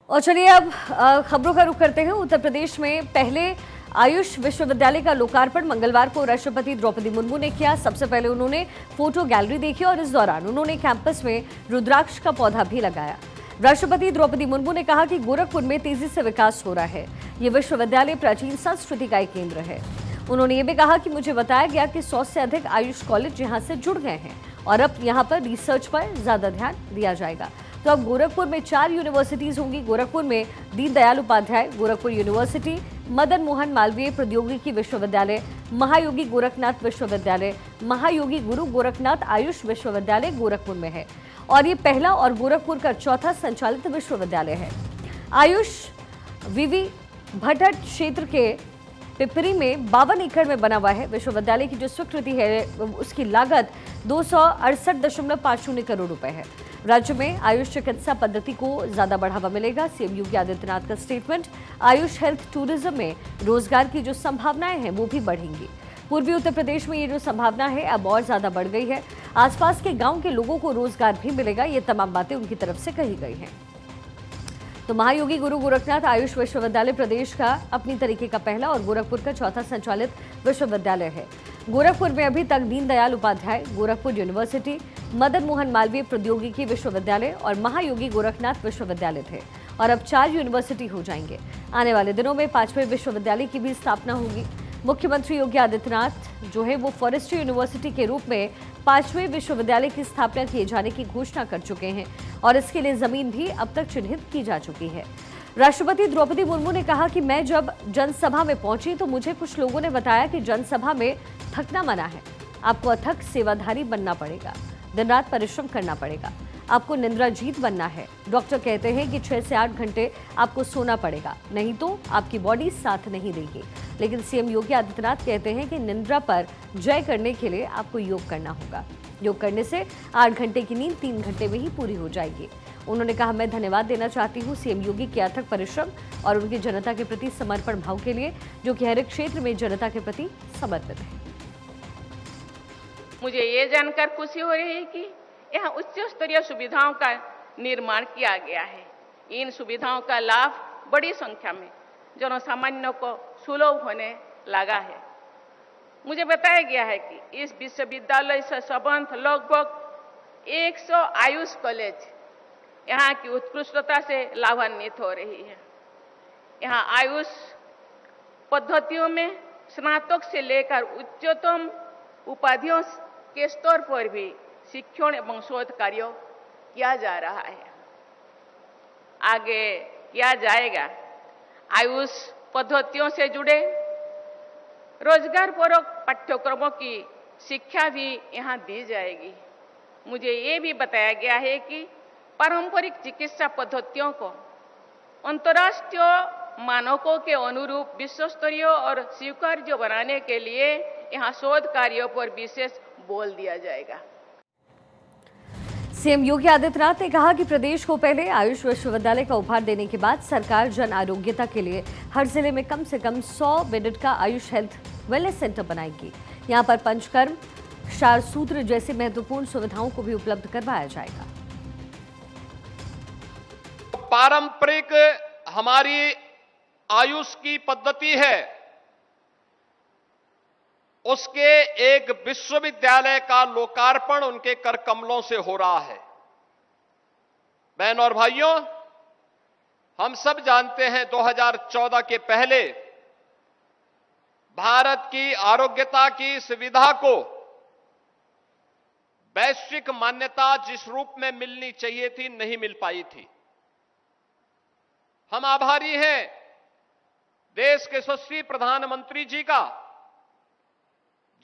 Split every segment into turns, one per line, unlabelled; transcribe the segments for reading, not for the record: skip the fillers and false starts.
और चलिए अब खबरों का रुख करते हैं। उत्तर प्रदेश में पहले आयुष विश्वविद्यालय का लोकार्पण मंगलवार को राष्ट्रपति द्रौपदी मुर्मू ने किया। सबसे पहले उन्होंने फोटो गैलरी देखी और इस दौरान उन्होंने कैंपस में रुद्राक्ष का पौधा भी लगाया। राष्ट्रपति द्रौपदी मुर्मू ने कहा कि गोरखपुर में तेजी से विकास हो रहा है। ये विश्वविद्यालय प्राचीन संस्कृति का एक केंद्र है। उन्होंने ये भी कहा कि मुझे बताया गया कि 100 से अधिक आयुष कॉलेज यहाँ से जुड़ गए हैं और अब यहाँ पर रिसर्च पर ज्यादा ध्यान दिया जाएगा। तो अब गोरखपुर में 4 यूनिवर्सिटीज होंगी। गोरखपुर में दीनदयाल उपाध्याय गोरखपुर यूनिवर्सिटी, मदन मोहन मालवीय प्रौद्योगिकी विश्वविद्यालय, महायोगी गोरखनाथ विश्वविद्यालय, महायोगी गुरु गोरखनाथ आयुष विश्वविद्यालय गोरखपुर में है और ये पहला और गोरखपुर का चौथा संचालित विश्वविद्यालय है। आयुष वीवी भट्ट क्षेत्र के पिपरी में 52 एकड़ में बना हुआ है। विश्वविद्यालय की जो स्वीकृति है उसकी लागत 268.50 करोड़ रुपए है। राज्य में आयुष चिकित्सा पद्धति को ज्यादा बढ़ावा मिलेगा। सीएम योगी आदित्यनाथ का स्टेटमेंट, आयुष हेल्थ टूरिज्म में रोजगार की जो संभावनाएं हैं वो भी बढ़ेंगी। पूर्वी उत्तर प्रदेश में ये जो संभावना है अब और ज्यादा बढ़ गई है। आसपास के गांव के लोगों को रोजगार भी मिलेगा। ये तमाम बातें उनकी तरफ से कही गई हैं। तो महायोगी गुरु गोरखनाथ आयुष विश्वविद्यालय प्रदेश का अपनी तरीके का पहला और गोरखपुर का चौथा संचालित विश्वविद्यालय है। गोरखपुर में अभी तक दीनदयाल उपाध्याय गोरखपुर यूनिवर्सिटी, मदन मोहन मालवीय प्रौद्योगिकी विश्वविद्यालय और महायोगी गोरखनाथ विश्वविद्यालय थे और अब 4 यूनिवर्सिटी हो जाएंगे। आने वाले दिनों में 5वें विश्वविद्यालय की भी स्थापना होगी। मुख्यमंत्री योगी आदित्यनाथ जो है वो फॉरेस्ट्री यूनिवर्सिटी के रूप में 5वें विश्वविद्यालय की स्थापना किए जाने की घोषणा कर चुके हैं और इसके लिए जमीन भी अब तक चिन्हित की जा चुकी है। राष्ट्रपति द्रौपदी मुर्मू ने कहा कि मैं जब जनसभा में पहुंची तो मुझे कुछ लोगों ने बताया कि जनसभा में थकना मना है, आपको अथक सेवाधारी बनना पड़ेगा, दिन रात परिश्रम करना पड़ेगा, आपको निंद्राजीत बनना है। डॉक्टर कहते हैं कि 6 से 8 घंटे आपको सोना पड़ेगा, नहीं तो आपकी बॉडी साथ नहीं देगी। लेकिन सीएम योगी आदित्यनाथ कहते हैं कि निंद्रा पर जय करने के लिए आपको योग करना होगा। योग करने से 8 घंटे की नींद 3 घंटे में ही पूरी हो जाएगी। उन्होंने कहा, मैं धन्यवाद देना चाहती हूँ सीएम योगी के अथक परिश्रम और उनकी जनता के प्रति समर्पण भाव के लिए, जो कि हर एक क्षेत्र में जनता के प्रति समर्पित है।
मुझे ये जानकर खुशी हो रही है कि यहाँ उच्च स्तरीय सुविधाओं का निर्माण किया गया है। इन सुविधाओं का लाभ बड़ी संख्या में जनसामान्य को सुलभ होने लगा है। मुझे बताया गया है कि इस विश्वविद्यालय से संबंध लगभग 100 आयुष कॉलेज यहाँ की उत्कृष्टता से लाभान्वित हो रही है। यहाँ आयुष पद्धतियों में स्नातक से लेकर उच्चतम उपाधियों के स्तर पर भी शिक्षण एवं शोध कार्य किया जा रहा है, आगे किया जाएगा। आयुष पद्धतियों से जुड़े रोजगार परक पाठ्यक्रमों की शिक्षा भी यहाँ दी जाएगी। मुझे ये भी बताया गया है कि पारंपरिक चिकित्सा पद्धतियों को अंतर्राष्ट्रीय मानकों के अनुरूप विश्वस्तरीय और स्वीकार्य बनाने के लिए यहाँ शोध कार्यों पर विशेष बल दिया जाएगा।
सीएम योगी आदित्यनाथ ने कहा कि प्रदेश को पहले आयुष विश्वविद्यालय का उपहार देने के बाद सरकार जन आरोग्यता के लिए हर जिले में कम से कम 100 बेड का आयुष हेल्थ वेलनेस सेंटर बनाएगी। यहां पर पंचकर्म, क्षार सूत्र जैसी महत्वपूर्ण सुविधाओं को भी उपलब्ध करवाया जाएगा।
पारंपरिक हमारी आयुष की पद्धति है, उसके एक विश्वविद्यालय का लोकार्पण उनके कर कमलों से हो रहा है। बहन और भाइयों, हम सब जानते हैं 2014 के पहले भारत की आरोग्यता की सुविधा को वैश्विक मान्यता जिस रूप में मिलनी चाहिए थी, नहीं मिल पाई थी। हम आभारी हैं देश के यशस्वी प्रधानमंत्री जी का,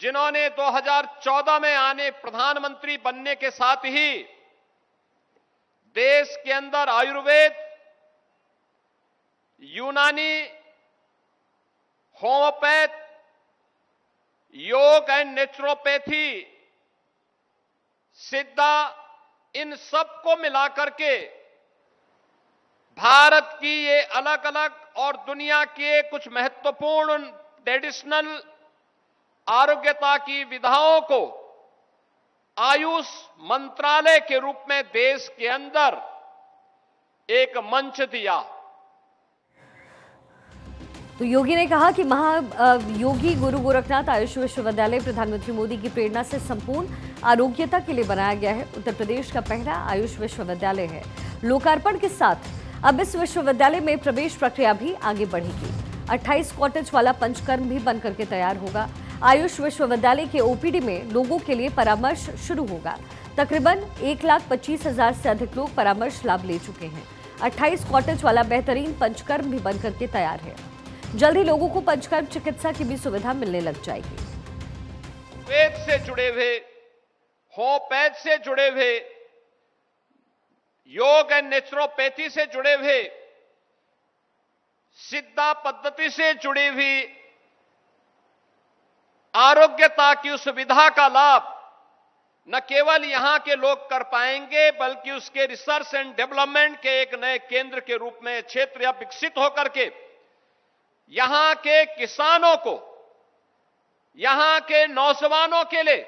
जिन्होंने 2014 में आने प्रधानमंत्री बनने के साथ ही देश के अंदर आयुर्वेद, यूनानी, होम्योपैथ, योग एंड नेचुरोपैथी, सिद्धा, इन सब को मिलाकर के भारत की ये अलग अलग और दुनिया के कुछ महत्वपूर्ण ट्रेडिशनल आरोग्यता की विधाओं को आयुष मंत्रालय के रूप में देश के अंदर एक मंच दिया।
तो योगी ने कहा कि योगी गुरु गोरखनाथ आयुष विश्वविद्यालय प्रधानमंत्री मोदी की प्रेरणा से संपूर्ण आरोग्यता के लिए बनाया गया है। उत्तर प्रदेश का पहला आयुष विश्वविद्यालय है। लोकार्पण के साथ अब इस विश्वविद्यालय में प्रवेश प्रक्रिया भी आगे बढ़ेगी। 28 कॉटेज वाला पंचकर्म भी बनकर के तैयार होगा। आयुष विश्वविद्यालय के ओपीडी में लोगों के लिए परामर्श शुरू होगा। तकरीबन 1,25,000 से अधिक लोग परामर्श लाभ ले चुके हैं। 28 कॉटेज वाला बेहतरीन पंचकर्म भी बनकर के तैयार है। जल्द ही लोगों को पंचकर्म चिकित्सा की भी सुविधा मिलने लग जाएगी।
वेद से जुड़े हुए, होम्योपैथ से जुड़े हुए, योग एंड नेचुरोपैथी से जुड़े हुए, सिद्धा पद्धति से जुड़ी हुई आरोग्यता की सुविधा का लाभ न केवल यहां के लोग कर पाएंगे, बल्कि उसके रिसर्च एंड डेवलपमेंट के एक नए केंद्र के रूप में क्षेत्र विकसित होकर के यहां के किसानों को, यहां के नौजवानों के लिए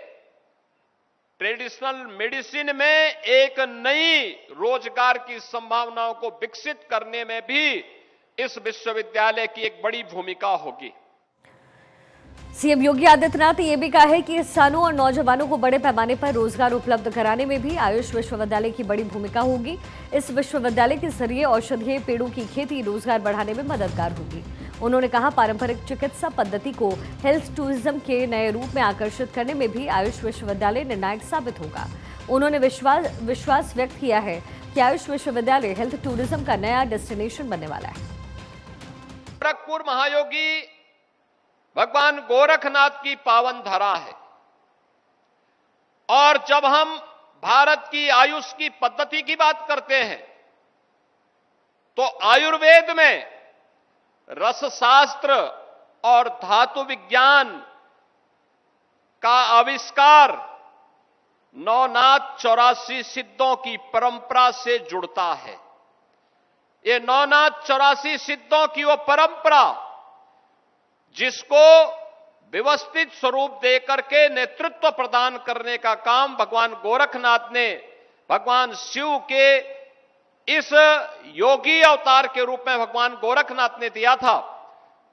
ट्रेडिशनल मेडिसिन में एक नई रोजगार की संभावनाओं को विकसित करने में भी इस विश्वविद्यालय की एक बड़ी भूमिका होगी।
सीएम योगी आदित्यनाथ ने यह भी कहा है कि किसानों और नौजवानों को बड़े पैमाने पर रोजगार उपलब्ध कराने में भी आयुष विश्वविद्यालय की बड़ी भूमिका होगी। इस विश्वविद्यालय के जरिए औषधीय पेड़ों की खेती रोजगार बढ़ाने में मददगार होगी। उन्होंने कहा, पारंपरिक चिकित्सा पद्धति को हेल्थ टूरिज्म के नए रूप में आकर्षित करने में भी आयुष विश्वविद्यालय निर्णायक साबित होगा। उन्होंने विश्वास व्यक्त किया है कि आयुष विश्वविद्यालय हेल्थ टूरिज्म का नया डेस्टिनेशन बनने वाला है।
गोरखपुर महायोगी भगवान गोरखनाथ की पावन धरा है, और जब हम भारत की आयुष की पद्धति की बात करते हैं तो आयुर्वेद में रसशास्त्र और धातु विज्ञान का आविष्कार 984 सिद्धों की परंपरा से जुड़ता है। ये 984 सिद्धों की वो परंपरा जिसको व्यवस्थित स्वरूप देकर के नेतृत्व प्रदान करने का काम भगवान गोरखनाथ ने भगवान शिव के इस योगी अवतार के रूप में भगवान गोरखनाथ ने दिया था।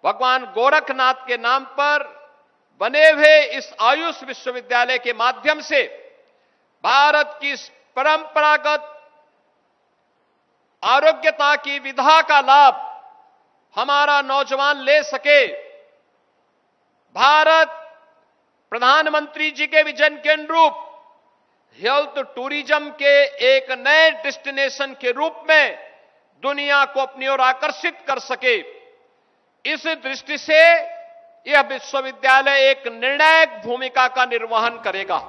भगवान गोरखनाथ के नाम पर बने हुए इस आयुष विश्वविद्यालय के माध्यम से भारत की परंपरागत आरोग्यता की विधा का लाभ हमारा नौजवान ले सके। भारत प्रधानमंत्री जी के विजन के अनुरूप हेल्थ टूरिज्म के एक नए डेस्टिनेशन के रूप में दुनिया को अपनी ओर आकर्षित कर सके, इस दृष्टि से यह विश्वविद्यालय एक निर्णायक भूमिका का निर्वहन करेगा।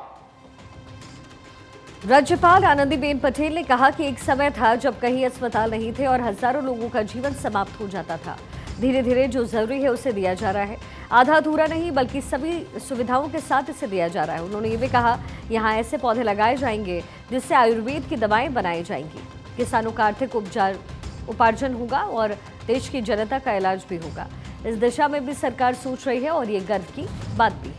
राज्यपाल आनंदीबेन पटेल ने कहा कि एक समय था जब कहीं अस्पताल नहीं थे और हजारों लोगों का जीवन समाप्त हो जाता था। धीरे धीरे जो जरूरी है उसे दिया जा रहा है, आधा अधूरा नहीं बल्कि सभी सुविधाओं के साथ इसे दिया जा रहा है। उन्होंने ये भी कहा, यहाँ ऐसे पौधे लगाए जाएंगे जिससे आयुर्वेद की दवाएं बनाई जाएंगी, किसानों का आर्थिक उपार्जन होगा और देश की जनता का इलाज भी होगा। इस दिशा में भी सरकार सोच रही है और ये गर्व की बात भी है।